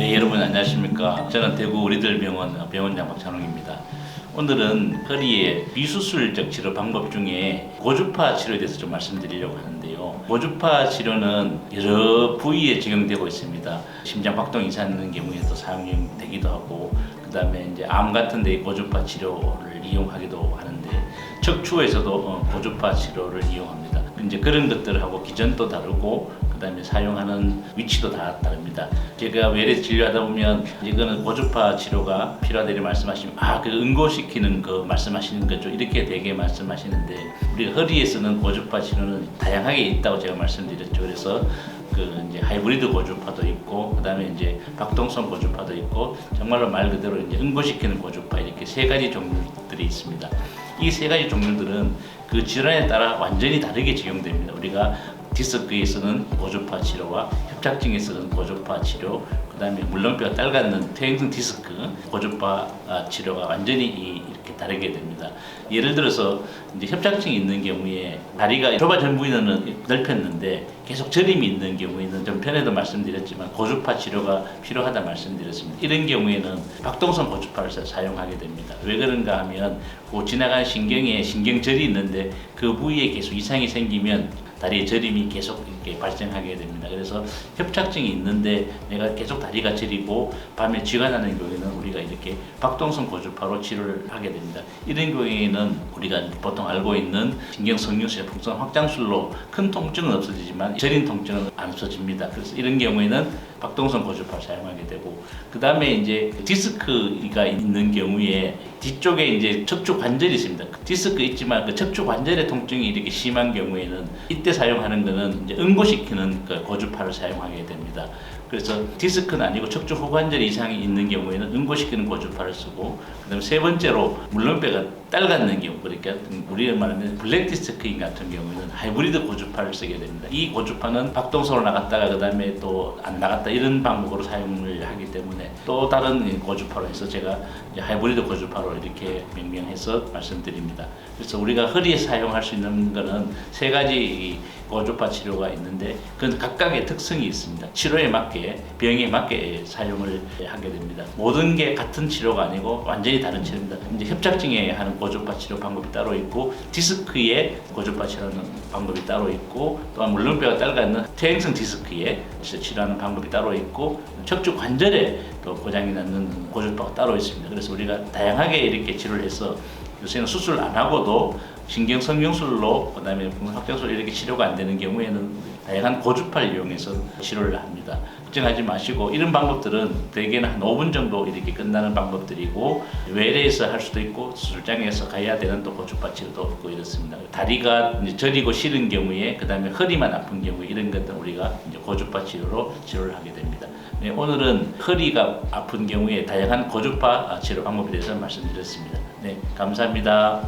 네, 여러분 안녕하십니까. 저는 대구 우리들 병원장 박찬웅입니다. 오늘은 허리의 비수술적 치료 방법 중에 고주파 치료에 대해서 좀 말씀드리려고 하는데요. 고주파 치료는 여러 부위에 적용되고 있습니다. 심장 박동 이상 경우에도 사용되기도 하고, 그 다음에 이제 암 같은 데 고주파 치료를 이용하기도 하는데, 척추에서도 고주파 치료를 이용합니다. 이제 그런 것들하고 기전도 다르고, 그 다음에 사용하는 위치도 다 다릅니다. 제가 외래 진료하다 보면 이거는 고주파 치료가 필요하다고 말씀하시면 그 응고시키는 거 말씀하시는 거죠. 이렇게 되게 말씀하시는데, 우리가 허리에 쓰는 고주파 치료는 다양하게 있다고 제가 말씀드렸죠. 그래서 이제 하이브리드 고주파도 있고, 그 다음에 이제 박동성 고주파도 있고, 정말로 말 그대로 이제 응고시키는 고주파, 이렇게 세 가지 종류들이 있습니다. 이 세 가지 종류들은 그 질환에 따라 완전히 다르게 적용됩니다. 우리가 디스크에 쓰는 고주파 치료와 협착증에 쓰는 고주파 치료, 그 다음에 물렁뼈가 딸갖는 퇴행성 디스크 고주파 치료가 완전히 이렇게 다르게 됩니다. 예를 들어서 이제 협착증이 있는 경우에 다리가 좁아진 부위는 넓혔는데 계속 저림이 있는 경우에는 좀 전에도 말씀드렸지만 고주파 치료가 필요하다 말씀드렸습니다. 이런 경우에는 박동성 고주파를 사용하게 됩니다. 왜 그런가 하면 그 지나가는 신경에 신경절이 있는데 그 부위에 계속 이상이 생기면 다리의 저림이 계속 이렇게 발생하게 됩니다. 그래서 협착증이 있는데 내가 계속 다리가 저리고 밤에 쥐가 나는 경우에는 우리가 이렇게 박동성 고주파로 치료를 하게 됩니다. 이런 경우에는 우리가 보통 알고 있는 신경성형술의 풍선 확장술로 큰 통증은 없어지지만 저린 통증은 안 없어집니다. 그래서 이런 경우에는 박동성 고주파를 사용하게 되고, 그 다음에 이제 디스크가 있는 경우에 뒤쪽에 이제 척추 관절이 있습니다. 디스크 있지만 그 척추 관절의 통증이 이렇게 심한 경우에는 이때 사용하는 것은 이제 응고시키는 그 고주파를 사용하게 됩니다. 그래서 디스크는 아니고 척추 후관절 이상이 있는 경우에는 응고시키는 고주파를 쓰고, 그다음에 세 번째로 물렁뼈가 딸갖는 경우, 그러니까 우리가 말하면 블랙 디스크인 같은 경우에는 하이브리드 고주파를 쓰게 됩니다. 이 고주파는 박동성으로 나갔다가 그다음에 또 안 나갔다 이런 방법으로 사용을 하기 때문에 또 다른 고주파로 해서 제가 이제 하이브리드 고주파로 이렇게 명명해서 말씀드립니다. 그래서 우리가 허리에 사용할 수 있는 거는 세 가지 고주파 치료가 있는데 그건 각각의 특성이 있습니다. 치료에 맞게, 병에 맞게 사용을 하게 됩니다. 모든 게 같은 치료가 아니고 완전히 다른 치료입니다. 이제 협착증에 하는 고주파 치료 방법이 따로 있고, 디스크에 고주파 치료하는 방법이 따로 있고, 또한 물렁뼈가 딸갖는 퇴행성 디스크에 치료하는 방법이 따로 있고, 척추 관절에 또 고장이 나는 고주파가 따로 있습니다. 그래서 우리가 다양하게 이렇게 치료를 해서 요새는 수술 안 하고도 신경성형술로, 그 다음에 확장술로 이렇게 치료가 안 되는 경우에는 다양한 고주파를 이용해서 치료를 합니다. 걱정하지 마시고, 이런 방법들은 대개는 한 5분 정도 이렇게 끝나는 방법들이고, 외래에서 할 수도 있고 수술장에서 가야 되는 또 고주파 치료도 없고 이렇습니다. 다리가 이제 저리고 싫은 경우에, 그 다음에 허리만 아픈 경우에 이런 것들 우리가 이제 고주파 치료로 치료를 하게 됩니다. 네, 오늘은 허리가 아픈 경우에 다양한 고주파 치료 방법에 대해서 말씀드렸습니다. 네, 감사합니다.